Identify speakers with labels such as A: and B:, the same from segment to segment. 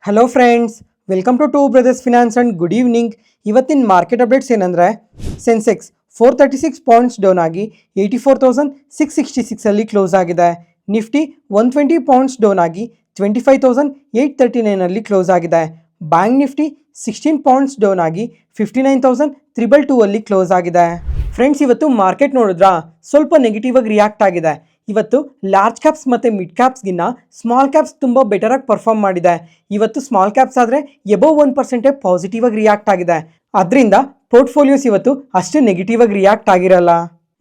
A: Hello friends, welcome to brothers finance and good evening. ಇವತ್ತಿನ market updates ಏನಂದರೆ, Sensex 436 points down ಆಗಿ 84,666 close ಆಗಿದೆ. Nifty 120 points down ಆಗಿ 25,839 close ಆಗಿದೆ. Bank Nifty 16 points down ಆಗಿ 59,322 close ಆಗಿದೆ. ಫ್ರೆಂಡ್ಸ್, ಇವತ್ತು ಮಾರ್ಕೆಟ್ ನೋಡಿದ್ರಾ, ಸ್ವಲ್ಪ ನೆಗೆಟಿವ್ ಆಗಿ ರಿಯಾಕ್ಟ್ ಆಗಿದೆ. ಇವತ್ತು ಲಾರ್ಜ್ ಕ್ಯಾಪ್ಸ್ ಮತ್ತು ಮಿಡ್ ಕ್ಯಾಪ್ಸ್ಗಿನ್ನ ಸ್ಮಾಲ್ ಕ್ಯಾಪ್ಸ್ ತುಂಬ ಬೆಟರಾಗಿ ಪರ್ಫಾರ್ಮ್ ಮಾಡಿದೆ. ಇವತ್ತು ಸ್ಮಾಲ್ ಕ್ಯಾಪ್ಸ್ ಆದರೆ ಎಬೋವ್ 1% ಪಾಸಿಟಿವ್ ಆಗಿ ರಿಯಾಕ್ಟ್ ಆಗಿದೆ. ಅದರಿಂದ ಪೋರ್ಟ್ಫೋಲಿಯೋಸ್ ಇವತ್ತು ಅಷ್ಟು ನೆಗೆಟಿವ್ ಆಗಿ ರಿಯಾಕ್ಟ್ ಆಗಿರಲ್ಲ.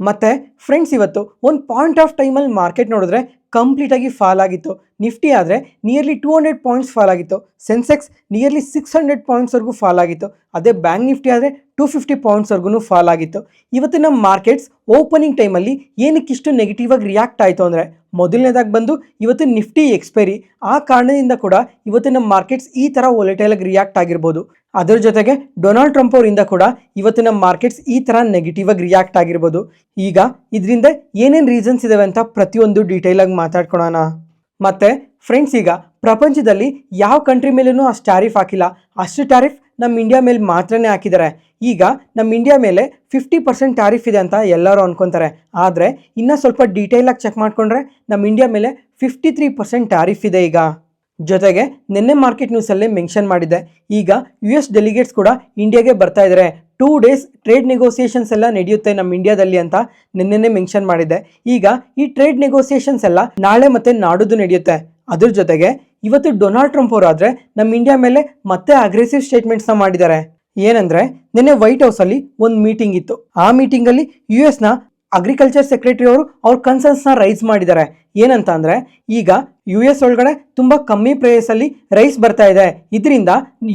A: ಮತ್ತು ಫ್ರೆಂಡ್ಸ್, ಇವತ್ತು ಒಂದು ಪಾಯಿಂಟ್ ಆಫ್ ಟೈಮಲ್ಲಿ ಮಾರ್ಕೆಟ್ ನೋಡಿದ್ರೆ ಕಂಪ್ಲೀಟಾಗಿ ಫಾಲ್ ಆಗಿತ್ತು. ನಿಫ್ಟಿ ಆದರೆ ನಿಯರ್ಲಿ 200 ಪಾಯಿಂಟ್ಸ್ ಫಾಲ್ ಆಗಿತ್ತು. ಸೆನ್ಸೆಕ್ಸ್ ನಿಯರ್ಲಿ 600 ಪಾಯಿಂಟ್ಸ್ವರೆಗೂ ಫಾಲ್ ಆಗಿತ್ತು. ಅದೇ ಬ್ಯಾಂಕ್ ನಿಫ್ಟಿ ಆದರೆ 250 ಪಾಯಿಂಟ್ಸ್ವರೆಗೂ ಫಾಲ್ ಆಗಿತ್ತು. ಇವತ್ತು ನಮ್ಮ ಮಾರ್ಕೆಟ್ಸ್ ಓಪನಿಂಗ್ ಟೈಮಲ್ಲಿ ಏನಕ್ಕಿಷ್ಟು ನೆಗೆಟಿವ್ ಆಗಿ ರಿಯಾಕ್ಟ್ ಆಯಿತು ಅಂದರೆ, ಮೊದಲನೇದಾಗಿ ಬಂದು ಇವತ್ತು ನಿಫ್ಟಿ ಎಕ್ಸ್ಪೈರಿ. ಆ ಕಾರಣದಿಂದ ಕೂಡ ಇವತ್ತು ನಮ್ಮ ಮಾರ್ಕೆಟ್ಸ್ ಈ ಥರ ವೊಲೆಟೈಲ್ ಆಗಿ ರಿಯಾಕ್ಟ್ ಆಗಿರ್ಬೋದು. ಅದರ ಜೊತೆಗೆ ಡೊನಾಲ್ಡ್ ಟ್ರಂಪ್ ಅವರಿಂದ ಕೂಡ ಇವತ್ತು ನಮ್ಮ ಮಾರ್ಕೆಟ್ಸ್ ಈ ಥರ ನೆಗೆಟಿವ್ ಆಗಿ ರಿಯಾಕ್ಟ್ ಆಗಿರ್ಬೋದು. ಈಗ ಇದರಿಂದ ಏನೇನು ರೀಸನ್ಸ್ ಇದಾವೆ ಅಂತ ಪ್ರತಿಯೊಂದು ಡೀಟೇಲ್ ಆಗಿ ಮಾತಾಡ್ಕೊಳ್ಳೋಣ. ಮತ್ತು ಫ್ರೆಂಡ್ಸ್, ಈಗ ಪ್ರಪಂಚದಲ್ಲಿ ಯಾವ ಕಂಟ್ರಿ ಮೇಲೂ ಅಷ್ಟು ಟ್ಯಾರಿಫ್ ಹಾಕಿಲ್ಲ. ಅಷ್ಟು ಟ್ಯಾರಿಫ್ ನಮ್ಮ ಇಂಡಿಯಾ ಮೇಲೆ ಮಾತ್ರನೇ ಹಾಕಿದ್ದಾರೆ. ಈಗ ನಮ್ಮ ಇಂಡಿಯಾ ಮೇಲೆ 50% ಟ್ಯಾರಿಫ್ ಇದೆ ಅಂತ ಎಲ್ಲರೂ ಅನ್ಕೊತಾರೆ. ಆದರೆ ಇನ್ನೂ ಸ್ವಲ್ಪ ಡೀಟೇಲಾಗಿ ಚೆಕ್ ಮಾಡಿಕೊಂಡ್ರೆ ನಮ್ಮ ಇಂಡಿಯಾ ಮೇಲೆ 53% ಟ್ಯಾರಿಫ್ ಇದೆ. ಈಗ ಜೊತೆಗೆ ನಿನ್ನೆ ಮಾರ್ಕೆಟ್ ನ್ಯೂಸಲ್ಲೇ ಮೆನ್ಷನ್ ಮಾಡಿದ್ದೆ, ಈಗ US ಡೆಲಿಗೇಟ್ಸ್ ಕೂಡ ಇಂಡಿಯಾಗೆ ಬರ್ತಾ ಇದ್ದಾರೆ. 2 ಡೇಸ್ ಟ್ರೇಡ್ ನೆಗೋಸಿಯೇಷನ್ಸ್ ಎಲ್ಲ ನಡೆಯುತ್ತೆ ನಮ್ಮ ಇಂಡಿಯಾದಲ್ಲಿ ಅಂತ ನಿನ್ನೆನೇ ಮೆನ್ಷನ್ ಮಾಡಿದ್ದೆ. ಈಗ ಈ ಟ್ರೇಡ್ ನೆಗೋಸಿಯೇಷನ್ಸ್ ಎಲ್ಲ ನಾಳೆ ಮತ್ತು ನಾಡಿದ್ದು ನಡೆಯುತ್ತೆ. ಅದ್ರ ಜೊತೆಗೆ ಇವತ್ತು ಡೊನಾಲ್ಡ್ ಟ್ರಂಪ್ ಅವರಾದರೆ ನಮ್ಮ ಇಂಡಿಯಾ ಮೇಲೆ ಮತ್ತೆ ಅಗ್ರೆಸಿವ್ ಸ್ಟೇಟ್ಮೆಂಟ್ಸ್ನ ಮಾಡಿದ್ದಾರೆ. ಏನಂದರೆ, ನಿನ್ನೆ ವೈಟ್ ಹೌಸಲ್ಲಿ ಒಂದು ಮೀಟಿಂಗ್ ಇತ್ತು. ಆ ಮೀಟಿಂಗಲ್ಲಿ US ಅಗ್ರಿಕಲ್ಚರ್ ಸೆಕ್ರೆಟರಿ ಅವರು ಅವ್ರ ಕನ್ಸರ್ನ್ಸ್ನ ರೈಸ್ ಮಾಡಿದ್ದಾರೆ. ಏನಂತ ಅಂದರೆ, ಈಗ US ಒಳಗಡೆ ತುಂಬ ಕಮ್ಮಿ ಪ್ರೈಸಲ್ಲಿ ರೈಸ್ ಬರ್ತಾ ಇದೆ, ಇದರಿಂದ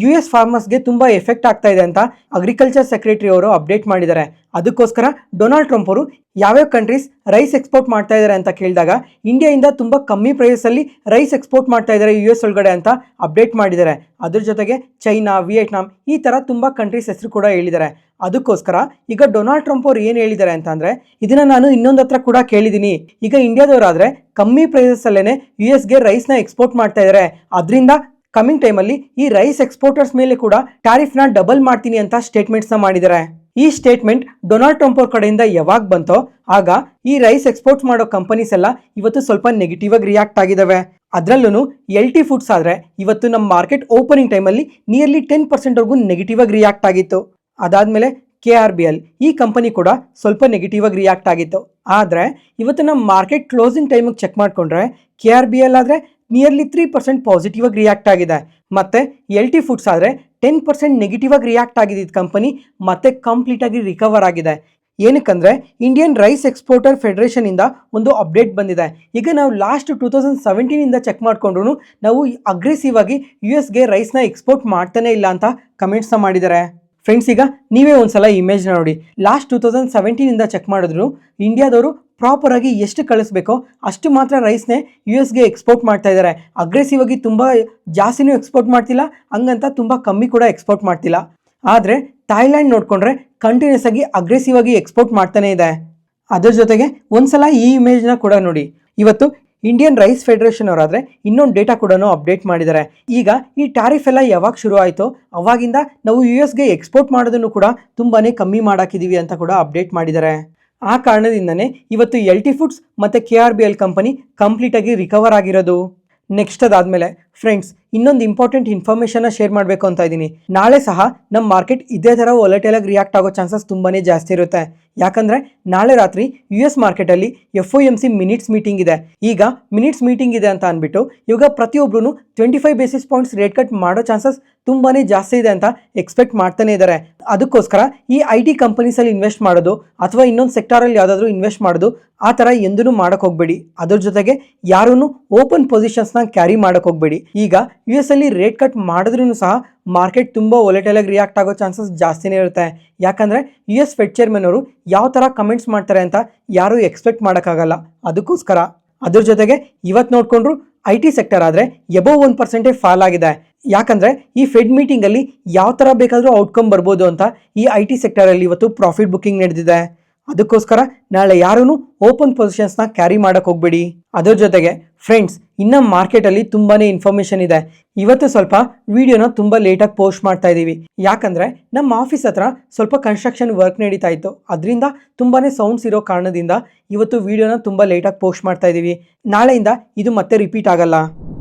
A: US ಫಾರ್ಮರ್ಸ್ಗೆ ತುಂಬ ಎಫೆಕ್ಟ್ ಆಗ್ತಾ ಇದೆ ಅಂತ ಅಗ್ರಿಕಲ್ಚರ್ ಸೆಕ್ರೆಟರಿ ಅವರು ಅಪ್ಡೇಟ್ ಮಾಡಿದ್ದಾರೆ. ಅದಕ್ಕೋಸ್ಕರ ಡೊನಾಲ್ಡ್ ಟ್ರಂಪ್ ಅವರು ಯಾವ್ಯಾವ ಕಂಟ್ರೀಸ್ ರೈಸ್ ಎಕ್ಸ್ಪೋರ್ಟ್ ಮಾಡ್ತಾ ಇದ್ದಾರೆ ಅಂತ ಕೇಳಿದಾಗ, ಇಂಡಿಯಾಯಿಂದ ತುಂಬ ಕಮ್ಮಿ ಪ್ರೈಸಲ್ಲಿ ರೈಸ್ ಎಕ್ಸ್ಪೋರ್ಟ್ ಮಾಡ್ತಾ ಇದ್ದಾರೆ US ಒಳಗಡೆ ಅಂತ ಅಪ್ಡೇಟ್ ಮಾಡಿದ್ದಾರೆ. ಅದ್ರ ಜೊತೆಗೆ ಚೈನಾ, ವಿಯೆಟ್ನಾಂ ಈ ಥರ ತುಂಬ ಕಂಟ್ರೀಸ್ ಹೆಸರು ಕೂಡ ಹೇಳಿದ್ದಾರೆ. ಅದಕ್ಕೋಸ್ಕರ ಈಗ ಡೊನಾಲ್ಡ್ ಟ್ರಂಪ್ ಅವರು ಏನು ಹೇಳಿದ್ದಾರೆ ಅಂತಂದರೆ, ಇದನ್ನು ನಾನು ಇನ್ನೊಂದು ಹತ್ರ ಕೂಡ ಕೇಳಿದ್ದೀನಿ, ಈಗ ಇಂಡಿಯಾದವರಾದರೆ ಕಮ್ಮಿ ಪ್ರೈಸಸ್ಸಲ್ಲೇ US ರೈಸ್ನ ಎಕ್ಸ್ಪೋರ್ಟ್ ಮಾಡ್ತಾ ಇದ್ದಾರೆ, ಅದರಿಂದ ಕಮಿಂಗ್ ಟೈಮಲ್ಲಿ ಈ ರೈಸ್ ಎಕ್ಸ್ಪೋರ್ಟರ್ಸ್ ಮೇಲೆ ಕೂಡ ಟ್ಯಾರಿಫ್ನ ಡಬಲ್ ಮಾಡ್ತೀನಿ ಅಂತ ಸ್ಟೇಟ್ಮೆಂಟ್ಸ್ನ ಮಾಡಿದ್ದಾರೆ. ಈ ಸ್ಟೇಟ್ಮೆಂಟ್ ಡೊನಾಲ್ಡ್ ಟ್ರಂಪ್ ಅವ್ರ ಕಡೆಯಿಂದ ಯಾವಾಗ ಬಂತೋ ಆಗ ಈ ರೈಸ್ ಎಕ್ಸ್ಪೋರ್ಟ್ ಮಾಡೋ ಕಂಪನೀಸ್ ಎಲ್ಲ ಇವತ್ತು ಸ್ವಲ್ಪ ನೆಗೆಟಿವ್ ಆಗಿ ರಿಯಾಕ್ಟ್ ಆಗಿದ್ದಾವೆ. ಅದರಲ್ಲೂ LT ಫುಡ್ಸ್ ಆದರೆ ಇವತ್ತು ನಮ್ಮ ಮಾರ್ಕೆಟ್ ಓಪನಿಂಗ್ ಟೈಮಲ್ಲಿ ನಿಯರ್ಲಿ 10%ವರೆಗೂ ನೆಗೆಟಿವ್ ಆಗಿ ರಿಯಾಕ್ಟ್ ಆಗಿತ್ತು. ಅದಾದಮೇಲೆ KRBL ಈ ಕಂಪನಿ ಕೂಡ ಸ್ವಲ್ಪ ನೆಗೆಟಿವ್ ಆಗಿ ರಿಯಾಕ್ಟ್ ಆಗಿತ್ತು. ಆದರೆ ಇವತ್ತು ನಮ್ಮ ಮಾರ್ಕೆಟ್ ಕ್ಲೋಸಿಂಗ್ ಟೈಮಿಗೆ ಚೆಕ್ ಮಾಡಿಕೊಂಡ್ರೆ KRBL ಆದರೆ ನಿಯರ್ಲಿ 3% ಪಾಸಿಟಿವ್ ಆಗಿ ರಿಯಾಕ್ಟ್ ಆಗಿದೆ. ಮತ್ತು LT ಫುಡ್ಸ್ ಆದರೆ 10% ನೆಗೆಟಿವ್ ಆಗಿ ರಿಯಾಕ್ಟ್ ಆಗಿದ್ದ ಕಂಪನಿ ಮತ್ತೆ ಕಂಪ್ಲೀಟಾಗಿ ರಿಕವರ್ ಆಗಿದೆ. ಏನಕ್ಕಂದರೆ, ಇಂಡಿಯನ್ ರೈಸ್ ಎಕ್ಸ್ಪೋರ್ಟರ್ ಫೆಡರೇಷನಿಂದ ಒಂದು ಅಪ್ಡೇಟ್ ಬಂದಿದೆ. ಈಗ ನಾವು ಲಾಸ್ಟ್ 2017ಇಂದ ಚೆಕ್ ಮಾಡಿಕೊಂಡ್ರು ನಾವು ಅಗ್ರೆಸಿವ್ ಆಗಿ US ರೈಸ್ನ ಎಕ್ಸ್ಪೋರ್ಟ್ ಮಾಡ್ತಾನೆ ಇಲ್ಲ ಅಂತ ಕಮೆಂಟ್ಸ್ನ ಮಾಡಿದ್ದಾರೆ. ಫ್ರೆಂಡ್ಸ್, ಈಗ ನೀವೇ ಒಂದ್ಸಲ ಇಮೇಜ್ನ ನೋಡಿ. ಲಾಸ್ಟ್ 2017ಇಂದ ಚೆಕ್ ಮಾಡಿದ್ರು ಇಂಡಿಯಾದವರು ಪ್ರಾಪರಾಗಿ ಎಷ್ಟು ಕಳಿಸ್ಬೇಕೋ ಅಷ್ಟು ಮಾತ್ರ ರೈಸ್ನೇ US ಎಕ್ಸ್ಪೋರ್ಟ್ ಮಾಡ್ತಾ ಇದ್ದಾರೆ. ಅಗ್ರೆಸಿವ್ ಆಗಿ ತುಂಬ ಜಾಸ್ತಿನೂ ಎಕ್ಸ್ಪೋರ್ಟ್ ಮಾಡ್ತಿಲ್ಲ, ಹಂಗಂತ ತುಂಬ ಕಮ್ಮಿ ಕೂಡ ಎಕ್ಸ್ಪೋರ್ಟ್ ಮಾಡ್ತಿಲ್ಲ. ಆದರೆ ಥಾಯ್ಲ್ಯಾಂಡ್ ನೋಡಿಕೊಂಡ್ರೆ ಕಂಟಿನ್ಯೂಸ್ ಆಗಿ ಅಗ್ರೆಸಿವ್ ಆಗಿ ಎಕ್ಸ್ಪೋರ್ಟ್ ಮಾಡ್ತಾನೆ ಇದೆ. ಅದ್ರ ಜೊತೆಗೆ ಒಂದ್ಸಲ ಈ ಇಮೇಜ್ನ ಕೂಡ ನೋಡಿ. ಇವತ್ತು ಇಂಡಿಯನ್ ರೈಸ್ ಫೆಡರೇಷನ್ ಅವರಾದರೆ ಇನ್ನೊಂದು ಡೇಟಾ ಕೂಡ ಅಪ್ಡೇಟ್ ಮಾಡಿದ್ದಾರೆ. ಈಗ ಈ ಟ್ಯಾರಿಫ್ ಎಲ್ಲ ಯಾವಾಗ ಶುರು ಆಯಿತೋ ಅವಾಗಿಂದ ನಾವು US ಎಕ್ಸ್ಪೋರ್ಟ್ ಮಾಡೋದನ್ನು ಕೂಡ ತುಂಬಾ ಕಮ್ಮಿ ಮಾಡಾಕಿದ್ದೀವಿ ಅಂತ ಕೂಡ ಅಪ್ಡೇಟ್ ಮಾಡಿದ್ದಾರೆ. ಆ ಕಾರಣದಿಂದನೇ ಇವತ್ತು LT ಫುಡ್ಸ್ ಮತ್ತು KRBL ಕಂಪನಿ ಕಂಪ್ಲೀಟಾಗಿ ರಿಕವರ್ ಆಗಿರೋದು. ನೆಕ್ಸ್ಟ್ ಅದಾದಮೇಲೆ ಫ್ರೆಂಡ್ಸ್, ಇನ್ನೊಂದು ಇಂಪಾರ್ಟೆಂಟ್ ಇನ್ಫಾರ್ಮೇಷನ್ನ ಶೇರ್ ಮಾಡಬೇಕು ಅಂತ ಇದ್ದೀನಿ. ನಾಳೆ ಸಹ ನಮ್ಮ ಮಾರ್ಕೆಟ್ ಇದೇ ಥರ ವೊಲೆಟೈಲ್ ಆಗಿ ರಿಯಾಕ್ಟ್ ಆಗೋ ಚಾನ್ಸಸ್ ತುಂಬಾ ಜಾಸ್ತಿ ಇರುತ್ತೆ. ಯಾಕಂದರೆ ನಾಳೆ ರಾತ್ರಿ US ಮಾರ್ಕೆಟಲ್ಲಿ FOMC ಮಿನಿಟ್ಸ್ ಮೀಟಿಂಗ್ ಇದೆ. ಈಗ ಮಿನಿಟ್ಸ್ ಮೀಟಿಂಗ್ ಇದೆ ಅಂತ ಅಂದ್ಬಿಟ್ಟು ಇವಾಗ ಪ್ರತಿಯೊಬ್ಬರೂ 25 ಬೇಸಿಸ್ ಪಾಯಿಂಟ್ಸ್ ರೇಟ್ ಕಟ್ ಮಾಡೋ ಚಾನ್ಸಸ್ ತುಂಬಾ ಜಾಸ್ತಿ ಇದೆ ಅಂತ ಎಕ್ಸ್ಪೆಕ್ಟ್ ಮಾಡ್ತಾನೆ ಇದ್ದಾರೆ. ಅದಕ್ಕೋಸ್ಕರ ಈ IT ಕಂಪನೀಸಲ್ಲಿ ಇನ್ವೆಸ್ಟ್ ಮಾಡೋದು ಅಥವಾ ಇನ್ನೊಂದು ಸೆಕ್ಟಾರಲ್ಲಿ ಯಾವುದಾದ್ರೂ ಇನ್ವೆಸ್ಟ್ ಮಾಡೋದು ಆ ಥರ ಎಂದೂ ಮಾಡೋಕ್ಕೆ ಹೋಗಬೇಡಿ. ಅದ್ರ ಜೊತೆಗೆ ಯಾರೂ ಓಪನ್ ಪೊಸಿಷನ್ಸ್ನ ಕ್ಯಾರಿ ಮಾಡೋಕ್ಕೆ ಹೋಗಬೇಡಿ. ಈಗ US ಅಲ್ಲಿ ರೇಟ್ ಕಟ್ ಮಾಡಿದ್ರೂ ಸಹ ಮಾರ್ಕೆಟ್ ತುಂಬ ವೊಲೆಟೈಲ್ ಆಗಿ ರಿಯಾಕ್ಟ್ ಆಗೋ ಚಾನ್ಸಸ್ ಜಾಸ್ತಿನೇ ಇರುತ್ತೆ. ಯಾಕಂದರೆ US ಫೆಡ್ ಚೇರ್ಮನ್ ಅವರು ಯಾವ ಥರ ಕಮೆಂಟ್ಸ್ ಮಾಡ್ತಾರೆ ಅಂತ ಯಾರೂ ಎಕ್ಸ್ಪೆಕ್ಟ್ ಮಾಡೋಕ್ಕಾಗಲ್ಲ. ಅದಕ್ಕೋಸ್ಕರ ಅದ್ರ ಜೊತೆಗೆ ಇವತ್ತು ನೋಡಿಕೊಂಡ್ರು IT ಸೆಕ್ಟರ್ ಆದರೆ ಎಬೋವ್ 1% ಫಾಲ್ ಆಗಿದೆ. ಯಾಕಂದರೆ ಈ ಫೆಡ್ ಮೀಟಿಂಗಲ್ಲಿ ಯಾವ ಥರ ಬೇಕಾದರೂ ಔಟ್ಕಮ್ ಬರ್ಬೋದು ಅಂತ ಈ IT ಸೆಕ್ಟರಲ್ಲಿ ಇವತ್ತು ಪ್ರಾಫಿಟ್ ಬುಕ್ಕಿಂಗ್ ನಡೆದಿದೆ. ಅದಕ್ಕೋಸ್ಕರ ನಾಳೆ ಯಾರೂ ಓಪನ್ ಪೊಸಿಷನ್ಸ್ನ ಕ್ಯಾರಿ ಮಾಡಕ್ಕೆ ಹೋಗ್ಬೇಡಿ. ಅದ್ರ ಜೊತೆಗೆ ಫ್ರೆಂಡ್ಸ್, ಇನ್ನು ಮಾರ್ಕೆಟಲ್ಲಿ ತುಂಬಾ ಇನ್ಫಾರ್ಮೇಷನ್ ಇದೆ. ಇವತ್ತು ಸ್ವಲ್ಪ ವಿಡಿಯೋನ ತುಂಬ ಲೇಟಾಗಿ ಪೋಸ್ಟ್ ಮಾಡ್ತಾ ಇದ್ದೀವಿ. ಯಾಕಂದರೆ ನಮ್ಮ ಆಫೀಸ್ ಹತ್ರ ಸ್ವಲ್ಪ ಕನ್ಸ್ಟ್ರಕ್ಷನ್ ವರ್ಕ್ ನಡೀತಾ ಇತ್ತು. ಅದರಿಂದ ತುಂಬಾ ಸೌಂಡ್ಸ್ ಇರೋ ಕಾರಣದಿಂದ ಇವತ್ತು ವಿಡಿಯೋನ ತುಂಬ ಲೇಟಾಗಿ ಪೋಸ್ಟ್ ಮಾಡ್ತಾ ಇದ್ದೀವಿ. ನಾಳೆಯಿಂದ ಇದು ಮತ್ತೆ ರಿಪೀಟ್ ಆಗಲ್ಲ.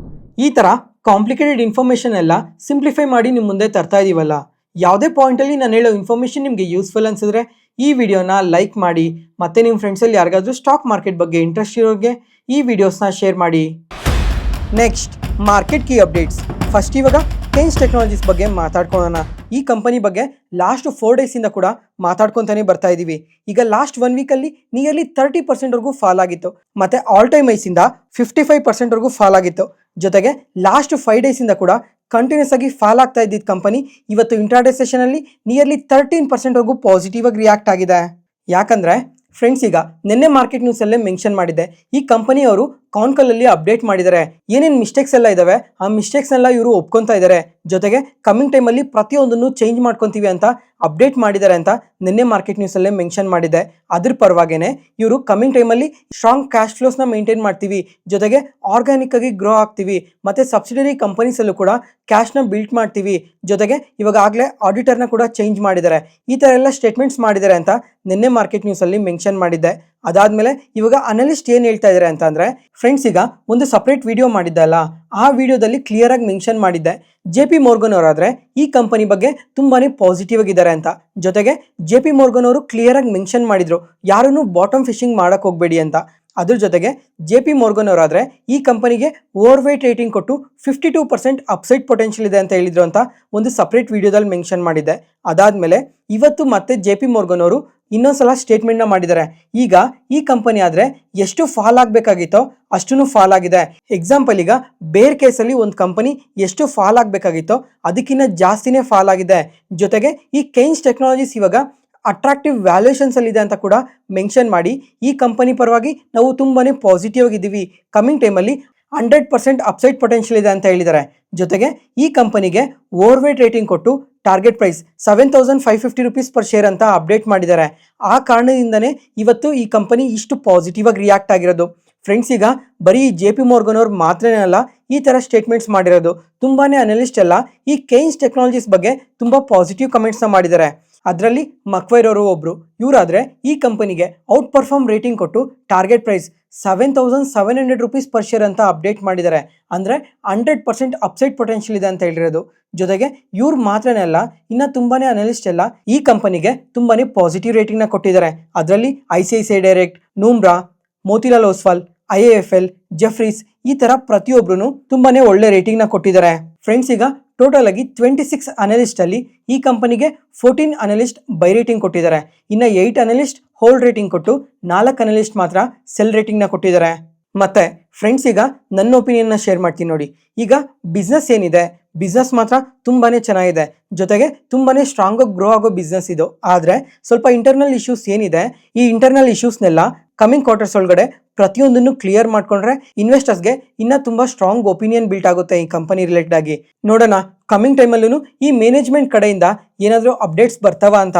A: ಈ ಥರ ಕಾಂಪ್ಲಿಕೇಟೆಡ್ ಇನ್ಫಾರ್ಮೇಷನ್ ಎಲ್ಲ ಸಿಂಪ್ಲಿಫೈ ಮಾಡಿ ನಿಮ್ಮ ಮುಂದೆ ತರ್ತಾ ಇದೀವಲ್ಲ. ಯಾವುದೇ ಪಾಯಿಂಟಲ್ಲಿ ನಾನು ಹೇಳೋ ಇನ್ಫಾರ್ಮೇಷನ್ ನಿಮಗೆ ಯೂಸ್ಫುಲ್ ಅನಿಸಿದ್ರೆ ಈ ವಿಡಿಯೋನ ಲೈಕ್ ಮಾಡಿ, ಮತ್ತು ನಿಮ್ಮ ಫ್ರೆಂಡ್ಸಲ್ಲಿ ಯಾರಿಗಾದ್ರೂ ಸ್ಟಾಕ್ ಮಾರ್ಕೆಟ್ ಬಗ್ಗೆ ಇಂಟ್ರೆಸ್ಟ್ ಇರೋರಿಗೆ ಈ ವಿಡಿಯೋಸ್ನ ಶೇರ್ ಮಾಡಿ. Next, market key updates. First ಇವಾಗ ಕೇನ್ಸ್ ಟೆಕ್ನಾಲಜೀಸ್ ಬಗ್ಗೆ ಮಾತಾಡ್ಕೊಳ್ಳೋಣ. ಈ ಕಂಪನಿ ಬಗ್ಗೆ ಲಾಸ್ಟ್ 4 ಡೇಸಿಂದ ಕೂಡ ಮಾತಾಡ್ಕೊತಾನೆ ಬರ್ತಾ ಇದ್ದೀವಿ. ಈಗ ಲಾಸ್ಟ್ 1 ವೀಕಲ್ಲಿ ನಿಯರ್ಲಿ 30% ಫಾಲ್ ಆಗಿತ್ತು, ಮತ್ತು ಆಲ್ ಟೈಮ್ ಐಸಿಂದ 55% ಫಾಲ್ ಆಗಿತ್ತು. ಜೊತೆಗೆ ಲಾಸ್ಟ್ 5 ಡೇಸಿಂದ ಕೂಡ ಕಂಟಿನ್ಯೂಸ್ ಆಗಿ ಫಾಲ್ ಆಗ್ತಾ ಇದ್ದಿದ್ದ ಕಂಪನಿ ಇವತ್ತು ಇಂಟ್ರಾಡೇ ಸೆಷನಲ್ಲಿ ನಿಯರ್ಲಿ 13% ಪಾಸಿಟಿವ್ ಆಗಿ ರಿಯಾಕ್ಟ್ ಆಗಿದೆ. ಯಾಕಂದರೆ ಫ್ರೆಂಡ್ಸ್, ಈಗ ನಿನ್ನೆ ಮಾರ್ಕೆಟ್ ನ್ಯೂಸಲ್ಲೇ ಮೆನ್ಷನ್ ಮಾಡಿದೆ, ಈ ಕಂಪನಿಯವರು ಕಾನ್ಕಲಲ್ಲಿ ಅಪ್ಡೇಟ್ ಮಾಡಿದ್ದಾರೆ. ಏನೇನು ಮಿಸ್ಟೇಕ್ಸ್ ಎಲ್ಲ ಇದ್ದಾವೆ ಆ ಮಿಸ್ಟೇಕ್ಸ್ನೆಲ್ಲ ಇವರು ಒಪ್ಕೊತಾ ಇದ್ದಾರೆ. ಜೊತೆಗೆ ಕಮ್ಮಿಂಗ್ ಟೈಮಲ್ಲಿ ಪ್ರತಿಯೊಂದನ್ನು ಚೇಂಜ್ ಮಾಡ್ಕೊತೀವಿ ಅಂತ ಅಪ್ಡೇಟ್ ಮಾಡಿದ್ದಾರೆ ಅಂತ ನಿನ್ನೆ ಮಾರ್ಕೆಟ್ ನ್ಯೂಸಲ್ಲೇ ಮೆನ್ಷನ್ ಮಾಡಿದೆ. ಅದ್ರ ಪರವಾಗೇನೆ ಇವರು ಕಮ್ಮಿಂಗ್ ಟೈಮಲ್ಲಿ ಸ್ಟ್ರಾಂಗ್ ಕ್ಯಾಶ್ ಫ್ಲೋಸ್ನ ಮೇಂಟೈನ್ ಮಾಡ್ತೀವಿ, ಜೊತೆಗೆ ಆರ್ಗ್ಯಾನಿಕ್ ಆಗಿ ಗ್ರೋ ಆಗ್ತೀವಿ, ಮತ್ತು ಸಬ್ಸಿಡರಿ ಕಂಪನೀಸಲ್ಲೂ ಕೂಡ ಕ್ಯಾಶ್ನ ಬಿಲ್ಟ್ ಮಾಡ್ತೀವಿ. ಜೊತೆಗೆ ಇವಾಗ ಆಗಲೇ ಆಡಿಟರ್ನ ಕೂಡ ಚೇಂಜ್ ಮಾಡಿದ್ದಾರೆ. ಈ ಥರ ಎಲ್ಲ ಸ್ಟೇಟ್ಮೆಂಟ್ಸ್ ಮಾಡಿದ್ದಾರೆ ಅಂತ ನಿನ್ನೆ ಮಾರ್ಕೆಟ್ ನ್ಯೂಸಲ್ಲಿ ಮೆನ್ಷನ್ ಮಾಡಿದ್ದೆ. ಅದಾದಮೇಲೆ ಇವಾಗ ಅನಲಿಸ್ಟ್ ಏನು ಹೇಳ್ತಾ ಇದ್ದಾರೆ ಅಂತ ಅಂದರೆ ಫ್ರೆಂಡ್ಸ್, ಈಗ ಒಂದು ಸಪ್ರೇಟ್ ವಿಡಿಯೋ ಮಾಡಿದ್ದಲ್ಲ, ಆ ವಿಡಿಯೋದಲ್ಲಿ ಕ್ಲಿಯರ್ ಆಗಿ ಮೆನ್ಷನ್ ಮಾಡಿದ್ದೆ, JP Morgan ಅವರಾದರೆ ಈ ಕಂಪನಿ ಬಗ್ಗೆ ತುಂಬಾ ಪಾಸಿಟಿವ್ ಆಗಿದ್ದಾರೆ ಅಂತ. ಜೊತೆಗೆ JP Morgan ಅವರು ಕ್ಲಿಯರ್ ಆಗಿ ಮೆನ್ಷನ್ ಮಾಡಿದ್ರು, ಯಾರೂ ಬಾಟಮ್ ಫಿಶಿಂಗ್ ಮಾಡಕ್ಕೆ ಹೋಗಬೇಡಿ ಅಂತ. ಅದ್ರ ಜೊತೆಗೆ JP Morgan ಅವರಾದರೆ ಈ ಕಂಪನಿಗೆ ಓವರ್ ವೇಟ್ ರೇಟಿಂಗ್ ಕೊಟ್ಟು 52% ಅಪ್ಸೈಡ್ ಪೊಟೆನ್ಷಿಯಲ್ ಇದೆ ಅಂತ ಹೇಳಿದ್ರು ಅಂತ ಒಂದು ಸಪ್ರೇಟ್ ವಿಡಿಯೋದಲ್ಲಿ ಮೆನ್ಷನ್ ಮಾಡಿದ್ದೆ. ಅದಾದಮೇಲೆ ಇವತ್ತು ಮತ್ತೆ JP Morgan ಅವರು ಇನ್ನೊಂದ್ಸಲ ಸ್ಟೇಟ್ಮೆಂಟ್ನ ಮಾಡಿದ್ದಾರೆ. ಈಗ ಈ ಕಂಪನಿ ಆದರೆ ಎಷ್ಟು ಫಾಲ್ ಆಗಬೇಕಾಗಿತ್ತೋ ಅಷ್ಟೂ ಫಾಲ್ ಆಗಿದೆ. ಎಕ್ಸಾಂಪಲ್, ಈಗ ಬೇರ್ ಕೇಸಲ್ಲಿ ಒಂದು ಕಂಪನಿ ಎಷ್ಟು ಫಾಲ್ ಆಗಬೇಕಾಗಿತ್ತೋ ಅದಕ್ಕಿಂತ ಜಾಸ್ತಿನೇ ಫಾಲ್ ಆಗಿದೆ. ಜೊತೆಗೆ ಈ ಕೇನ್ಸ್ ಟೆಕ್ನಾಲಜೀಸ್ ಇವಾಗ ಅಟ್ರಾಕ್ಟಿವ್ ವ್ಯಾಲ್ಯೂಯೇಷನ್ಸ್ ಅಲ್ಲಿ ಇದೆ ಅಂತ ಕೂಡ ಮೆನ್ಷನ್ ಮಾಡಿ ಈ ಕಂಪನಿ ಪರವಾಗಿ ನಾವು ತುಂಬಾ ಪಾಸಿಟಿವ್ ಆಗಿದ್ದೀವಿ, ಕಮ್ಮಿಂಗ್ ಟೈಮಲ್ಲಿ 100% ಅಪ್ಸೈಡ್ ಪೊಟೆನ್ಷಿಯಲ್ ಇದೆ ಅಂತ ಹೇಳಿದ್ದಾರೆ. ಜೊತೆಗೆ ಈ ಕಂಪನಿಗೆ ಓವರ್ ವೇಟ್ ರೇಟಿಂಗ್ ಕೊಟ್ಟು target price 7,550 rupees per share ಅಂತ ಅಪ್ಡೇಟ್ ಮಾಡಿದ್ದಾರೆ. ಆ ಕಾರಣದಿಂದನೇ ಇವತ್ತು ಈ ಕಂಪನಿ ಇಷ್ಟು ಪಾಸಿಟಿವ್ ಆಗಿ ರಿಯಾಕ್ಟ್ ಆಗಿರೋದು. ಫ್ರೆಂಡ್ಸ್, ಈಗ ಬರೀ JP Morgan ಅವ್ರು ಮಾತ್ರನೇ ಅಲ್ಲ ಈ ಥರ ಸ್ಟೇಟ್ಮೆಂಟ್ಸ್ ಮಾಡಿರೋದು. ತುಂಬಾ ಅನಲಿಸ್ಟ್ ಎಲ್ಲ ಈ ಕೇನ್ಸ್ ಟೆಕ್ನಾಲಜೀಸ್ ಬಗ್ಗೆ ತುಂಬ ಪಾಸಿಟಿವ್ ಕಮೆಂಟ್ಸ್ನ ಮಾಡಿದ್ದಾರೆ. ಅದರಲ್ಲಿ ಮಕ್ವೈರ್ ಅವರು ಒಬ್ಬರು. ಇವರಾದರೆ ಈ ಕಂಪನಿಗೆ ಔಟ್ ಪರ್ಫಾರ್ಮ್ ರೇಟಿಂಗ್ ಕೊಟ್ಟು target price 7,700 rupees per share ಅಂತ ಅಪ್ಡೇಟ್ ಮಾಡಿದ್ದಾರೆ. ಅಂದರೆ 100% ಅಪ್ಸೈಡ್ ಪೊಟೆನ್ಷಿಯಲ್ ಇದೆ ಅಂತ ಹೇಳಿರೋದು. ಜೊತೆಗೆ ಇವ್ರು ಮಾತ್ರನೇ ಅಲ್ಲ, ಇನ್ನು ತುಂಬಾ ಅನಲಿಸ್ಟ್ ಎಲ್ಲ ಈ ಕಂಪನಿಗೆ ತುಂಬಾ ಪಾಸಿಟಿವ್ ರೇಟಿಂಗ್ನ ಕೊಟ್ಟಿದ್ದಾರೆ. ಅದರಲ್ಲಿ ICICI direct, Nomura, Motilal Oswal, IIFL, Jefferies ಈ ಥರ ಪ್ರತಿಯೊಬ್ಬರು ತುಂಬಾ ಒಳ್ಳೆ ರೇಟಿಂಗ್ನ ಕೊಟ್ಟಿದ್ದಾರೆ. ಫ್ರೆಂಡ್ಸ್, ಈಗ ಟೋಟಲ್ ಆಗಿ 26 ಅನಲಿಸ್ಟ್ ಅಲ್ಲಿ ಈ ಕಂಪನಿಗೆ 14 ಅನಲಿಸ್ಟ್ ಬೈ ರೇಟಿಂಗ್ ಕೊಟ್ಟಿದ್ದಾರೆ. ಇನ್ನು 8 ಅನಲಿಸ್ಟ್ ಹೋಲ್ಡ್ ರೇಟಿಂಗ್ ಕೊಟ್ಟು 4 ಅನಲಿಸ್ಟ್ ಮಾತ್ರ ಸೆಲ್ ರೇಟಿಂಗ್ನ ಕೊಟ್ಟಿದ್ದಾರೆ. ಮತ್ತೆ ಫ್ರೆಂಡ್ಸ್, ಈಗ ನನ್ನ ಒಪಿನಿಯನ್ನ ಶೇರ್ ಮಾಡ್ತೀನಿ ನೋಡಿ. ಈಗ ಬಿಸ್ನೆಸ್ ಏನಿದೆ, ಬಿಸ್ನೆಸ್ ಮಾತ್ರ ತುಂಬಾ ಚೆನ್ನಾಗಿದೆ. ಜೊತೆಗೆ ತುಂಬಾ ಸ್ಟ್ರಾಂಗ್ ಆಗಿ ಗ್ರೋ ಆಗೋ ಬಿಸ್ನೆಸ್ ಇದು. ಆದರೆ ಸ್ವಲ್ಪ ಇಂಟರ್ನಲ್ ಇಶ್ಯೂಸ್ ಏನಿದೆ, ಈ ಇಂಟರ್ನಲ್ ಇಶ್ಯೂಸ್ನೆಲ್ಲ ಕಮಿಂಗ್ ಕ್ವಾರ್ಟರ್ಸ್ ಒಳಗಡೆ ಪ್ರತಿಯೊಂದನ್ನು ಕ್ಲಿಯರ್ ಮಾಡ್ಕೊಂಡ್ರೆ ಇನ್ವೆಸ್ಟರ್ಸ್ಗೆ ಇನ್ನೂ ತುಂಬ ಸ್ಟ್ರಾಂಗ್ ಒಪಿನಿಯನ್ ಬಿಲ್ಟ್ ಆಗುತ್ತೆ ಈ ಕಂಪನಿ ರಿಲೇಟೆಡ್ ಆಗಿ. ನೋಡೋಣ ಕಮಿಂಗ್ ಟೈಮಲ್ಲೂ ಈ ಮ್ಯಾನೇಜ್ಮೆಂಟ್ ಕಡೆಯಿಂದ ಏನಾದರೂ ಅಪ್ಡೇಟ್ಸ್ ಬರ್ತಾವ ಅಂತ.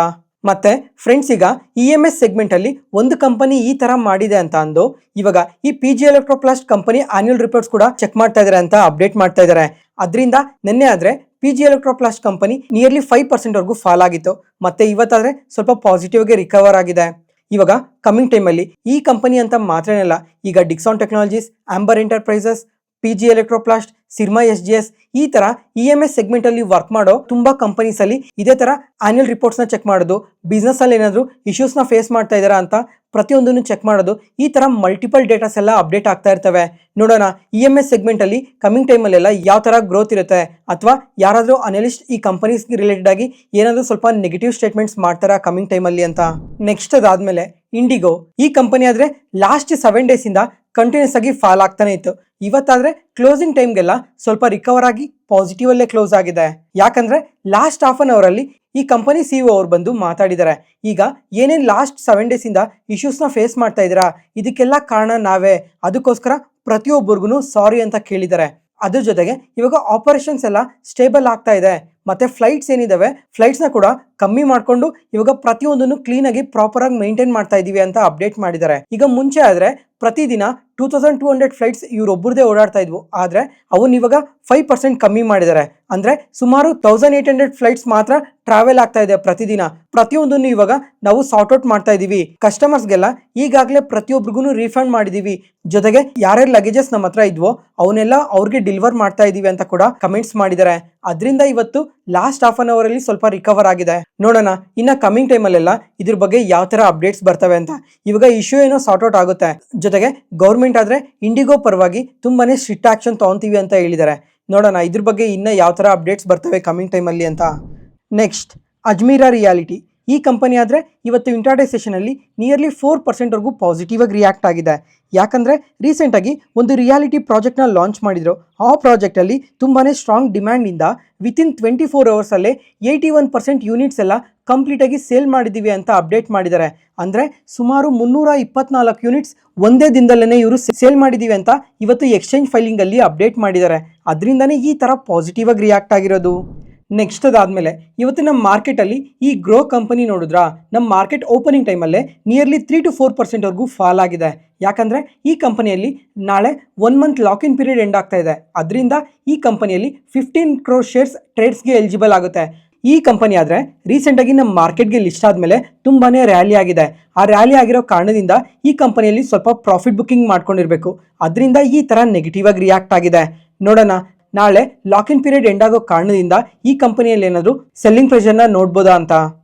A: ಮತ್ತೆ ಫ್ರೆಂಡ್ಸ್, ಈಗ EMS ಸೆಗ್ಮೆಂಟಲ್ಲಿ ಒಂದು ಕಂಪನಿ ಈ ಥರ ಮಾಡಿದೆ ಅಂತ ಅಂದು ಇವಾಗ ಈ PG ಎಲೆಕ್ಟ್ರೋಪ್ಲಾಸ್ಟ್ ಕಂಪನಿ ಆನ್ಯುವಲ್ ರಿಪೋರ್ಟ್ಸ್ ಕೂಡ ಚೆಕ್ ಮಾಡ್ತಾ ಇದ್ದಾರೆ ಅಂತ ಅಪ್ಡೇಟ್ ಮಾಡ್ತಾ ಇದ್ದಾರೆ. ಅದರಿಂದ ನಿನ್ನೆ ಆದರೆ PG ಎಲೆಕ್ಟ್ರೋಪ್ಲಾಸ್ಟ್ ಕಂಪನಿ ನಿಯರ್ಲಿ 5% ಫಾಲ್ ಆಗಿತ್ತು. ಮತ್ತೆ ಇವತ್ತಾದರೆ ಸ್ವಲ್ಪ ಪಾಸಿಟಿವ್ ಆಗಿ ರಿಕವರ್ ಆಗಿದೆ. ಇವಾಗ ಕಮಿಂಗ್ ಟೈಮಲ್ಲಿ ಈ ಕಂಪನಿ ಅಂತ ಮಾತ್ರನೇ ಅಲ್ಲ, ಈಗ Dixon technologies, amber enterprises, PG ಎಲೆಕ್ಟ್ರೋಪ್ಲಾಸ್ಟ್, Syrma SGS ಈ ತರ EMS ಸೆಗ್ಮೆಂಟ್ ಅಲ್ಲಿ ವರ್ಕ್ ಮಾಡೋ ತುಂಬಾ ಕಂಪನೀಸ್ ಅಲ್ಲಿ ಇದೇ ತರ ಆನ್ಯುವಲ್ ರಿಪೋರ್ಟ್ಸ್ ನ ಚೆಕ್ ಮಾಡೋದು, ಬಿಸ್ನೆಸ್ ಅಲ್ಲಿ ಏನಾದ್ರು ಇಶ್ಯೂಸ್ ನ ಫೇಸ್ ಮಾಡ್ತಾ ಇದಾರಾ ಅಂತ ಪ್ರತಿಯೊಂದನ್ನು ಚೆಕ್ ಮಾಡೋದು, ಈ ತರ ಮಲ್ಟಿಪಲ್ ಡೇಟಾಸ್ ಎಲ್ಲ ಅಪ್ಡೇಟ್ ಆಗ್ತಾ ಇರ್ತವೆ. ನೋಡೋಣ EMS ಸೆಗ್ಮೆಂಟ್ ಅಲ್ಲಿ ಕಮಿಂಗ್ ಟೈಮ್ ಅಲ್ಲೆಲ್ಲ ಯಾವ ತರ ಗ್ರೋತ್ ಇರುತ್ತೆ, ಅಥವಾ ಯಾರಾದ್ರೂ ಅನಲಿಸ್ಟ್ ಈ ಕಂಪನೀಸ್ ರಿಲೇಟೆಡ್ ಆಗಿ ಏನಾದ್ರು ಸ್ವಲ್ಪ ನೆಗೆಟಿವ್ ಸ್ಟೇಟ್ಮೆಂಟ್ಸ್ ಮಾಡ್ತಾರಾ ಕಮಿಂಗ್ ಟೈಮ್ ಅಲ್ಲಿ ಅಂತ. ನೆಕ್ಸ್ಟ್ ಅದಾದ್ಮೇಲೆ ಇಂಡಿಗೋ, ಈ ಕಂಪನಿ ಆದ್ರೆ ಲಾಸ್ಟ್ 7 ಡೇಸ್ ಇಂದ ಕಂಟಿನ್ಯೂಸ್ ಆಗಿ ಫಾಲ್ ಆಗ್ತಾನೆ ಇತ್ತು. ಇವತ್ತಾದ್ರೆ ಕ್ಲೋಸಿಂಗ್ ಟೈಮ್ಗೆಲ್ಲ ಸ್ವಲ್ಪ ರಿಕವರ್ ಆಗಿ ಪಾಸಿಟಿವ್ ಅಲ್ಲೇ ಕ್ಲೋಸ್ ಆಗಿದೆ. ಯಾಕಂದ್ರೆ ಲಾಸ್ಟ್ ಹಾಫ್ ಅನ್ ಅವರ್ ಅಲ್ಲಿ ಈ ಕಂಪನಿ CEO ಅವ್ರು ಬಂದು ಮಾತಾಡಿದ್ದಾರೆ. ಈಗ ಏನೇನ್ ಲಾಸ್ಟ್ 7 ಡೇಸ್ ಇಂದ ಇಶ್ಯೂಸ್ ನ ಫೇಸ್ ಮಾಡ್ತಾ ಇದ್ದೀರಾ, ಇದಕ್ಕೆಲ್ಲ ಕಾರಣ ನಾವೇ, ಅದಕ್ಕೋಸ್ಕರ ಪ್ರತಿಯೊಬ್ಬರಿಗೂ ಸಾರಿ ಅಂತ ಕೇಳಿದ್ದಾರೆ. ಅದ್ರ ಜೊತೆಗೆ ಇವಾಗ ಆಪರೇಷನ್ಸ್ ಎಲ್ಲ ಸ್ಟೇಬಲ್ ಆಗ್ತಾ ಇದೆ, ಮತ್ತೆ ಫ್ಲೈಟ್ಸ್ ಏನಿದಾವೆ ಫ್ಲೈಟ್ಸ್ನ ಕೂಡ ಕಮ್ಮಿ ಮಾಡಿಕೊಂಡು ಇವಾಗ ಪ್ರತಿಯೊಂದನ್ನು ಕ್ಲೀನಾಗಿ ಪ್ರಾಪರಾಗಿ ಮೇಂಟೈನ್ ಮಾಡ್ತಾ ಇದೀವಿ ಅಂತ ಅಪ್ಡೇಟ್ ಮಾಡಿದ್ದಾರೆ. ಈಗ ಮುಂಚೆ ಆದರೆ ಪ್ರತಿದಿನ 2200 ಫ್ಲೈಟ್ಸ್ ಇವರೊಬ್ಬರದೇ ಓಡಾಡ್ತಾ ಇದ್ವು. ಆದರೆ ಅವನ್ನ ಇವಾಗ 5% ಕಮ್ಮಿ ಮಾಡಿದ್ದಾರೆ. ಅಂದರೆ ಸುಮಾರು 1800 ಫ್ಲೈಟ್ಸ್ ಮಾತ್ರ ಟ್ರಾವೆಲ್ ಆಗ್ತಾ ಇದೆ ಪ್ರತಿದಿನ. ಪ್ರತಿಯೊಂದನ್ನು ಇವಾಗ ನಾವು ಸಾರ್ಟ್ ಔಟ್ ಮಾಡ್ತಾ ಇದೀವಿ. ಕಸ್ಟಮರ್ಸ್ಗೆಲ್ಲ ಈಗಾಗಲೇ ಪ್ರತಿಯೊಬ್ಬರಿಗೂ ರೀಫಂಡ್ ಮಾಡಿದೀವಿ. ಜೊತೆಗೆ ಯಾರ್ಯಾರು ಲಗೇಜಸ್ ನಮ್ಮ ಹತ್ರ ಇದ್ವೋ ಅವನ್ನೆಲ್ಲ ಅವ್ರಿಗೆ ಡೆಲಿವರ್ ಮಾಡ್ತಾ ಇದೀವಿ ಅಂತ ಕೂಡ ಕಮೆಂಟ್ಸ್ ಮಾಡಿದ್ದಾರೆ. ಅದರಿಂದ ಇವತ್ತು ಲಾಸ್ಟ್ ಹಾಫ್ ಅನ್ ಅವರ್ ಅಲ್ಲಿ ಸ್ವಲ್ಪ ರಿಕವರ್ ಆಗಿದೆ. ನೋಡೋಣ ಇನ್ನ ಕಮಿಂಗ್ ಟೈಮಲ್ಲೆಲ್ಲ ಇದ್ರ ಬಗ್ಗೆ ಯಾವ ತರ ಅಪ್ಡೇಟ್ಸ್ ಬರ್ತವೆ ಅಂತ. ಇವಾಗ ಇಶ್ಯೂ ಏನೋ ಸಾರ್ಟ್ ಔಟ್ ಆಗುತ್ತೆ. ಜೊತೆಗೆ ಗೌರ್ಮೆಂಟ್ ಆದ್ರೆ ಇಂಡಿಗೋ ಪರವಾಗಿ ತುಂಬಾನೇ ಸ್ಟ್ರಿಕ್ಟ್ ಆಕ್ಷನ್ ತಗೊಂತೀವಿ ಅಂತ ಹೇಳಿದ್ದಾರೆ. ನೋಡೋಣ ಇದ್ರ ಬಗ್ಗೆ ಇನ್ನ ಯಾವ ತರ ಅಪ್ಡೇಟ್ಸ್ ಬರ್ತವೆ ಕಮಿಂಗ್ ಟೈಮಲ್ಲಿ ಅಂತ. Next Ajmeera reality. ಈ ಕಂಪನಿ ಆದರೆ ಇವತ್ತು ಇಂಟ್ರಾಡೇ ಸೆಷನಲ್ಲಿ ನಿಯರ್ಲಿ 4% ಪಾಸಿಟಿವ್ ಆಗಿ ರಿಯಾಕ್ಟ್ ಆಗಿದೆ. ಯಾಕಂದರೆ ರೀಸೆಂಟಾಗಿ ಒಂದು ರಿಯಾಲಿಟಿ ಪ್ರಾಜೆಕ್ಟ್ನ ಲಾಂಚ್ ಮಾಡಿದರು. ಆ ಪ್ರಾಜೆಕ್ಟಲ್ಲಿ ತುಂಬಾ ಸ್ಟ್ರಾಂಗ್ ಡಿಮ್ಯಾಂಡಿಂದ ವಿತಿನ್ 24 ಅವರ್ಸಲ್ಲೇ 81% ಯೂನಿಟ್ಸ್ ಎಲ್ಲ ಕಂಪ್ಲೀಟಾಗಿ ಸೇಲ್ ಮಾಡಿದ್ದೀವಿ ಅಂತ ಅಪ್ಡೇಟ್ ಮಾಡಿದ್ದಾರೆ. ಅಂದರೆ ಸುಮಾರು 324 ಯೂನಿಟ್ಸ್ ಒಂದೇ ದಿನದಲ್ಲೇ ಇವರು ಸೇಲ್ ಮಾಡಿದ್ದೀವಿ ಅಂತ ಇವತ್ತು ಎಕ್ಸ್ಚೇಂಜ್ ಫೈಲಿಂಗಲ್ಲಿ ಅಪ್ಡೇಟ್ ಮಾಡಿದ್ದಾರೆ. ಅದರಿಂದನೇ ಈ ಥರ ಪಾಸಿಟಿವ್ ಆಗಿ ರಿಯಾಕ್ಟ್ ಆಗಿರೋದು. ನೆಕ್ಸ್ಟ್ ಅದಾದಮೇಲೆ ಇವತ್ತು ನಮ್ಮ ಮಾರ್ಕೆಟಲ್ಲಿ ಈ ಗ್ರೋ ಕಂಪನಿ ನೋಡಿದ್ರಾ, ನಮ್ಮ ಮಾರ್ಕೆಟ್ ಓಪನಿಂಗ್ ಟೈಮಲ್ಲೇ ನಿಯರ್ಲಿ 3 to 4% ಫಾಲ್ ಆಗಿದೆ. ಯಾಕಂದರೆ ಈ ಕಂಪನಿಯಲ್ಲಿ ನಾಳೆ 1 ಮಂತ್ ಲಾಕ್-ಇನ್ ಪೀರಿಯಡ್ ಎಂಡ್ ಆಗ್ತಾ ಇದೆ. ಅದರಿಂದ ಈ ಕಂಪನಿಯಲ್ಲಿ 15 crore ಶೇರ್ಸ್ ಟ್ರೇಡ್ಸ್ಗೆ ಎಲಿಜಿಬಲ್ ಆಗುತ್ತೆ. ಈ ಕಂಪನಿ ಆದರೆ ರೀಸೆಂಟಾಗಿ ನಮ್ಮ ಮಾರ್ಕೆಟ್ಗೆ ಲಿಸ್ಟ್ ಆದಮೇಲೆ ತುಂಬಾ ರ್ಯಾಲಿ ಆಗಿದೆ. ಆ ರ್ಯಾಲಿ ಆಗಿರೋ ಕಾರಣದಿಂದ ಈ ಕಂಪನಿಯಲ್ಲಿ ಸ್ವಲ್ಪ ಪ್ರಾಫಿಟ್ ಬುಕ್ಕಿಂಗ್ ಮಾಡ್ಕೊಂಡಿರಬೇಕು. ಅದರಿಂದ ಈ ಥರ ನೆಗೆಟಿವ್ ಆಗಿ ರಿಯಾಕ್ಟ್ ಆಗಿದೆ. ನೋಡೋಣ ನಾಳೆ ಲಾಕ್-ಇನ್ ಪೀರಿಯಡ್ ಎಂಡ್ ಆಗೋ ಕಾರಣದಿಂದ ಈ ಕಂಪನಿಯಲ್ಲಿ ಏನಾದರೂ ಸೆಲ್ಲಿಂಗ್ ಪ್ರೆಷರ್ನ ನೋಡ್ಬೋದಾ ಅಂತ.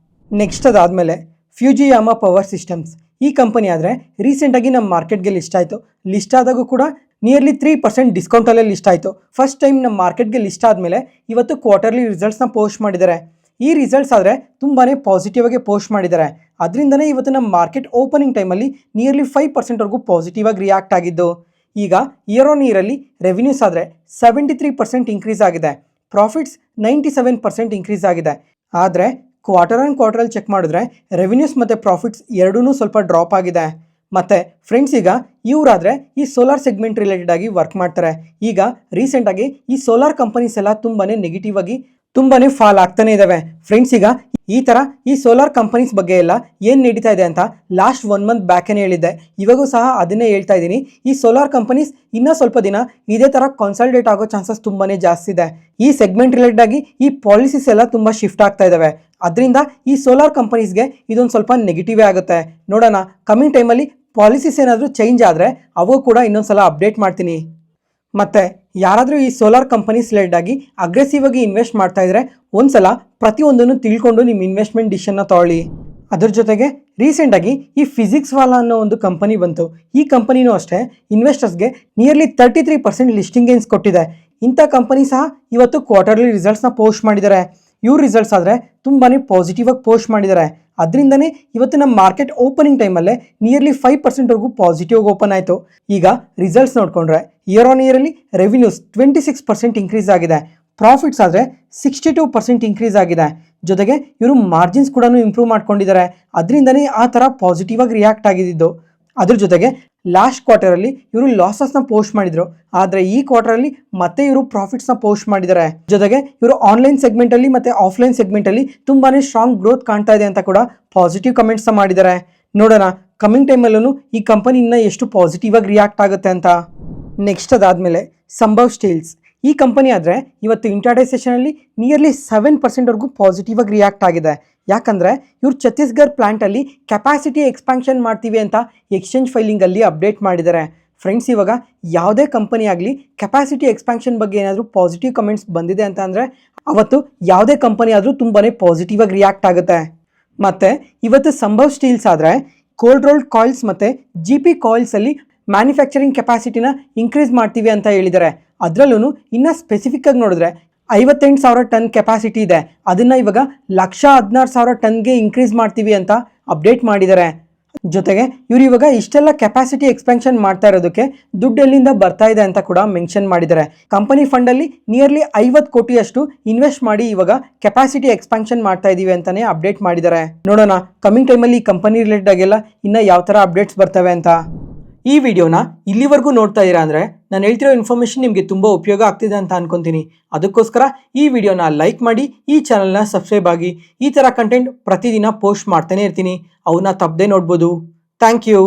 A: ನೆಕ್ಸ್ಟ್ ಅದಾದಮೇಲೆ ಫ್ಯೂಜಿಯಾಮಾ ಪವರ್ ಸಿಸ್ಟಮ್ಸ್. ಈ ಕಂಪನಿ ಆದರೆ ರೀಸೆಂಟಾಗಿ ನಮ್ಮ ಮಾರ್ಕೆಟ್ಗೆ ಲಿಸ್ಟ್ ಆಯಿತು. ಲಿಸ್ಟ್ ಆದಾಗೂ ಕೂಡ ನಿಯರ್ಲಿ 3% ಡಿಸ್ಕೌಂಟಲ್ಲೇ ಲಿಸ್ಟ್ ಆಯಿತು. ಫಸ್ಟ್ ಟೈಮ್ ನಮ್ಮ ಮಾರ್ಕೆಟ್ಗೆ ಲಿಸ್ಟ್ ಆದಮೇಲೆ ಇವತ್ತು ಕ್ವಾರ್ಟರ್ಲಿ ರಿಸಲ್ಟ್ಸ್ನ ಪೋಸ್ಟ್ ಮಾಡಿದ್ದಾರೆ. ಈ ರಿಸಲ್ಟ್ಸ್ ಆದರೆ ತುಂಬಾ ಪಾಸಿಟಿವ್ ಆಗಿ ಪೋಸ್ಟ್ ಮಾಡಿದ್ದಾರೆ. ಅದರಿಂದನೇ ಇವತ್ತು ನಮ್ಮ ಮಾರ್ಕೆಟ್ ಓಪನಿಂಗ್ ಟೈಮಲ್ಲಿ ನಿಯರ್ಲಿ 5% ಪಾಸಿಟಿವ್ ಆಗಿ ರಿಯಾಕ್ಟ್ ಆಗಿದ್ದು. ಈಗ ಇಯರ್ ಆನ್ ಇಯರಲ್ಲಿ ರೆವಿನ್ಯೂಸ್ ಆದರೆ 73% ಇನ್ಕ್ರೀಸ್ ಆಗಿದೆ. ಪ್ರಾಫಿಟ್ಸ್ 97% ಇನ್ಕ್ರೀಸ್ ಆಗಿದೆ. ಆದರೆ ಕ್ವಾರ್ಟರ್ ಆನ್ ಕ್ವಾರ್ಟರಲ್ಲಿ ಚೆಕ್ ಮಾಡಿದ್ರೆ ರೆವಿನ್ಯೂಸ್ ಮತ್ತು ಪ್ರಾಫಿಟ್ಸ್ ಎರಡೂ ಸ್ವಲ್ಪ ಡ್ರಾಪ್ ಆಗಿದೆ. ಮತ್ತು ಫ್ರೆಂಡ್ಸ್ ಈಗ ಇವರಾದರೆ ಈ ಸೋಲಾರ್ ಸೆಗ್ಮೆಂಟ್ ರಿಲೇಟೆಡ್ ಆಗಿ ವರ್ಕ್ ಮಾಡ್ತಾರೆ. ಈಗ ರೀಸೆಂಟಾಗಿ ಈ ಸೋಲಾರ್ ಕಂಪನೀಸ್ ಎಲ್ಲ ತುಂಬಾ ನೆಗೆಟಿವ್ ಆಗಿ ತುಂಬಾ ಫಾಲ್ ಆಗ್ತಾನೆ ಇದ್ದಾವೆ. ಫ್ರೆಂಡ್ಸ್ ಈಗ ಈ ಥರ ಈ ಸೋಲಾರ್ ಕಂಪನೀಸ್ ಬಗ್ಗೆ ಎಲ್ಲ ಏನು ನಡೀತಾ ಇದೆ ಅಂತ ಲಾಸ್ಟ್ 1 ಮಂತ್ ಬ್ಯಾಕೇ ಹೇಳಿದ್ದೆ. ಇವಾಗೂ ಸಹ ಅದನ್ನೇ ಹೇಳ್ತಾ ಇದ್ದೀನಿ. ಈ ಸೋಲಾರ್ ಕಂಪನೀಸ್ ಇನ್ನೂ ಸ್ವಲ್ಪ ದಿನ ಇದೇ ಥರ ಕನ್ಸಲ್ಟೇಟ್ ಆಗೋ ಚಾನ್ಸಸ್ ತುಂಬಾ ಜಾಸ್ತಿ ಇದೆ. ಈ ಸೆಗ್ಮೆಂಟ್ ರಿಲೇಟೆಡ್ ಆಗಿ ಈ ಪಾಲಿಸೀಸ್ ಎಲ್ಲ ತುಂಬ ಶಿಫ್ಟ್ ಆಗ್ತಾ ಇದ್ದಾವೆ. ಅದರಿಂದ ಈ ಸೋಲಾರ್ ಕಂಪನೀಸ್ಗೆ ಇದೊಂದು ಸ್ವಲ್ಪ ನೆಗೆಟಿವೇ ಆಗುತ್ತೆ. ನೋಡೋಣ ಕಮಿಂಗ್ ಟೈಮಲ್ಲಿ ಪಾಲಿಸೀಸ್ ಏನಾದರೂ ಚೇಂಜ್ ಆದರೆ ಅವು ಕೂಡ ಇನ್ನೊಂದು ಸಲ ಅಪ್ಡೇಟ್ ಮಾಡ್ತೀನಿ. ಮತ್ತು ಯಾರಾದರೂ ಈ ಸೋಲಾರ್ ಕಂಪನೀಸ್ ರಿಲೇಟೆಡ್ ಆಗಿ ಅಗ್ರೆಸಿವ್ ಆಗಿ ಇನ್ವೆಸ್ಟ್ ಮಾಡ್ತಾ ಇದ್ರೆ ಒಂದ್ಸಲ ಪ್ರತಿಯೊಂದನ್ನು ತಿಳ್ಕೊಂಡು ನಿಮ್ಮ ಇನ್ವೆಸ್ಟ್ಮೆಂಟ್ ಡಿಸಿಷನ್ನ ತಗೊಳ್ಳಿ. ಅದ್ರ ಜೊತೆಗೆ ರೀಸೆಂಟಾಗಿ ಈ ಫಿಸಿಕ್ಸ್ ವಾಲಾ ಅನ್ನೋ ಒಂದು ಕಂಪನಿ ಬಂತು. ಈ ಕಂಪನಿನೂ ಅಷ್ಟೇ ಇನ್ವೆಸ್ಟರ್ಸ್ಗೆ ನಿಯರ್ಲಿ 33% ಲಿಸ್ಟಿಂಗ್ ಗೇನ್ಸ್ ಕೊಟ್ಟಿದೆ. ಇಂಥ ಕಂಪನಿ ಸಹ ಇವತ್ತು ಕ್ವಾರ್ಟರ್ಲಿ ರಿಸಲ್ಟ್ಸ್ನ ಪೋಸ್ಟ್ ಮಾಡಿದ್ದಾರೆ. ಇವ್ರ ರಿಸಲ್ಟ್ಸ್ ಆದರೆ ತುಂಬಾ ಪಾಸಿಟಿವ್ ಆಗಿ ಪೋಸ್ಟ್ ಮಾಡಿದ್ದಾರೆ. ಅದರಿಂದನೇ ಇವತ್ತು ನಮ್ಮ ಮಾರ್ಕೆಟ್ ಓಪನಿಂಗ್ ಟೈಮಲ್ಲೇ ನಿಯರ್ಲಿ 5% ಪಾಸಿಟಿವ್ ಓಪನ್ ಆಯಿತು. ಈಗ ರಿಸಲ್ಟ್ಸ್ ನೋಡಿಕೊಂಡ್ರೆ ಇಯರ್ ಆನ್ ಇಯರಲ್ಲಿ ರೆವಿನ್ಯೂಸ್ 26% ಇನ್ಕ್ರೀಸ್ ಆಗಿದೆ. ಪ್ರಾಫಿಟ್ಸ್ ಆದರೆ 62% ಇನ್ಕ್ರೀಸ್ ಆಗಿದೆ. ಜೊತೆಗೆ ಇವರು ಮಾರ್ಜಿನ್ಸ್ ಕೂಡ ಇಂಪ್ರೂವ್ ಮಾಡ್ಕೊಂಡಿದ್ದಾರೆ. ಅದರಿಂದನೇ ಆ ಥರ ಪಾಸಿಟಿವ್ ಆಗಿ ರಿಯಾಕ್ಟ್ ಆಗಿದ್ದು. ಅದ್ರ ಜೊತೆಗೆ ಲಾಸ್ಟ್ ಕ್ವಾರ್ಟರಲ್ಲಿ ಇವರು ಲಾಸಸ್ನ ಪೋಸ್ಟ್ ಮಾಡಿದರು. ಆದರೆ ಈ ಕ್ವಾರ್ಟರಲ್ಲಿ ಮತ್ತೆ ಇವರು ಪ್ರಾಫಿಟ್ಸ್ನ ಪೋಸ್ಟ್ ಮಾಡಿದ್ದಾರೆ. ಜೊತೆಗೆ ಇವರು ಆನ್ಲೈನ್ ಸೆಗ್ಮೆಂಟಲ್ಲಿ ಮತ್ತು ಆಫ್ಲೈನ್ ಸೆಗ್ಮೆಂಟಲ್ಲಿ ತುಂಬಾ ಸ್ಟ್ರಾಂಗ್ ಗ್ರೋತ್ ಕಾಣ್ತಾ ಇದೆ ಅಂತ ಕೂಡ ಪಾಸಿಟಿವ್ ಕಮೆಂಟ್ಸ್ನ ಮಾಡಿದ್ದಾರೆ. ನೋಡೋಣ ಕಮಿಂಗ್ ಟೈಮಲ್ಲೂ ಈ ಕಂಪನಿ ಇನ್ನೂ ಎಷ್ಟು ಪಾಸಿಟಿವ್ ಆಗಿ ರಿಯಾಕ್ಟ್ ಆಗುತ್ತೆ ಅಂತ. ನೆಕ್ಸ್ಟ್ ಅದಾದಮೇಲೆ ಸಂಭವ್ ಸ್ಟೀಲ್ಸ್. ಈ ಕಂಪನಿ ಆದರೆ ಇವತ್ತು ಇಂಟ್ರಾಡೇ ಸೆಷನಲ್ಲಿ ನಿಯರ್ಲಿ 7% ಪಾಸಿಟಿವ್ ಆಗಿ ರಿಯಾಕ್ಟ್ ಆಗಿದೆ. ಯಾಕಂದರೆ ಇವರು ಛತ್ತೀಸ್ಗಢ ಪ್ಲ್ಯಾಂಟಲ್ಲಿ ಕೆಪಾಸಿಟಿ ಎಕ್ಸ್ಪ್ಯಾನ್ಷನ್ ಮಾಡ್ತೀವಿ ಅಂತ ಎಕ್ಸ್ಚೇಂಜ್ ಫೈಲಿಂಗಲ್ಲಿ ಅಪ್ಡೇಟ್ ಮಾಡಿದ್ದಾರೆ. ಫ್ರೆಂಡ್ಸ್ ಇವಾಗ ಯಾವುದೇ ಕಂಪನಿ ಆಗಲಿ ಕೆಪಾಸಿಟಿ ಎಕ್ಸ್ಪ್ಯಾನ್ಷನ್ ಬಗ್ಗೆ ಏನಾದರೂ ಪಾಸಿಟಿವ್ ಕಮೆಂಟ್ಸ್ ಬಂದಿದೆ ಅಂತ ಅಂದರೆ ಅವತ್ತು ಯಾವುದೇ ಕಂಪನಿ ಆದರೂ ತುಂಬಾ ಪಾಸಿಟಿವ್ ಆಗಿ ರಿಯಾಕ್ಟ್ ಆಗುತ್ತೆ. ಮತ್ತು ಇವತ್ತು ಸಂಭವ್ ಸ್ಟೀಲ್ಸ್ ಆದರೆ ಕೋಲ್ಡ್ ರೋಲ್ಡ್ ಕಾಯಿಲ್ಸ್ ಮತ್ತು GP ಕಾಯಿಲ್ಸಲ್ಲಿ ಮ್ಯಾನುಫ್ಯಾಕ್ಚರಿಂಗ್ ಕೆಪಾಸಿಟಿನ ಇನ್ಕ್ರೀಸ್ ಮಾಡ್ತೀವಿ ಅಂತ ಹೇಳಿದ್ದಾರೆ. ಅದರಲ್ಲೂ ಇನ್ನೂ ಸ್ಪೆಸಿಫಿಕ್ ಆಗಿ ನೋಡಿದ್ರೆ 58,000 ಟನ್ ಕೆಪಾಸಿಟಿ ಇದೆ. ಅದನ್ನು ಇವಾಗ 116,000 ಟನ್ಗೆ ಇನ್ಕ್ರೀಸ್ ಮಾಡ್ತೀವಿ ಅಂತ ಅಪ್ಡೇಟ್ ಮಾಡಿದ್ದಾರೆ. ಜೊತೆಗೆ ಇವರು ಇವಾಗ ಇಷ್ಟೆಲ್ಲ ಕೆಪಾಸಿಟಿ ಎಕ್ಸ್ಪೆನ್ಷನ್ ಮಾಡ್ತಾ ಇರೋದಕ್ಕೆ ದುಡ್ಡು ಎಲ್ಲಿಂದ ಬರ್ತಾ ಇದೆ ಅಂತ ಕೂಡ ಮೆನ್ಷನ್ ಮಾಡಿದ್ದಾರೆ. ಕಂಪನಿ ಫಂಡಲ್ಲಿ ನಿಯರ್ಲಿ 50 ಕೋಟಿಯಷ್ಟು ಇನ್ವೆಸ್ಟ್ ಮಾಡಿ ಇವಾಗ ಕೆಪಾಸಿಟಿ ಎಕ್ಸ್ಪಾನ್ಷನ್ ಮಾಡ್ತಾ ಇದೀವಿ ಅಂತಾನೆ ಅಪ್ಡೇಟ್ ಮಾಡಿದ್ದಾರೆ. ನೋಡೋಣ ಕಮಿಂಗ್ ಟೈಮಲ್ಲಿ ಈ ಕಂಪನಿ ರಿಲೇಟೆಡ್ ಆಗೆಲ್ಲ ಇನ್ನು ಯಾವ ಥರ ಅಪ್ಡೇಟ್ಸ್ ಬರ್ತವೆ ಅಂತ. ಈ ವಿಡಿಯೋನ ಇಲ್ಲಿವರೆಗೂ ನೋಡ್ತಾ ಇದ್ದೀರಾ ಅಂದರೆ ನಾನು ಹೇಳ್ತಿರೋ ಇನ್ಫಾರ್ಮೇಷನ್ ನಿಮಗೆ ತುಂಬ ಉಪಯೋಗ ಆಗ್ತಿದೆ ಅಂತ ಅನ್ಕೊಂತೀನಿ. ಅದಕ್ಕೋಸ್ಕರ ಈ ವಿಡಿಯೋನ ಲೈಕ್ ಮಾಡಿ, ಈ ಚಾನಲ್ನ ಸಬ್ಸ್ಕ್ರೈಬ್ ಆಗಿ. ಈ ಥರ ಕಂಟೆಂಟ್ ಪ್ರತಿದಿನ ಪೋಸ್ಟ್ ಮಾಡ್ತಾನೆ ಇರ್ತೀನಿ, ಅವನ್ನ ತಪ್ಪದೆ ನೋಡ್ಬೋದು. Thank you.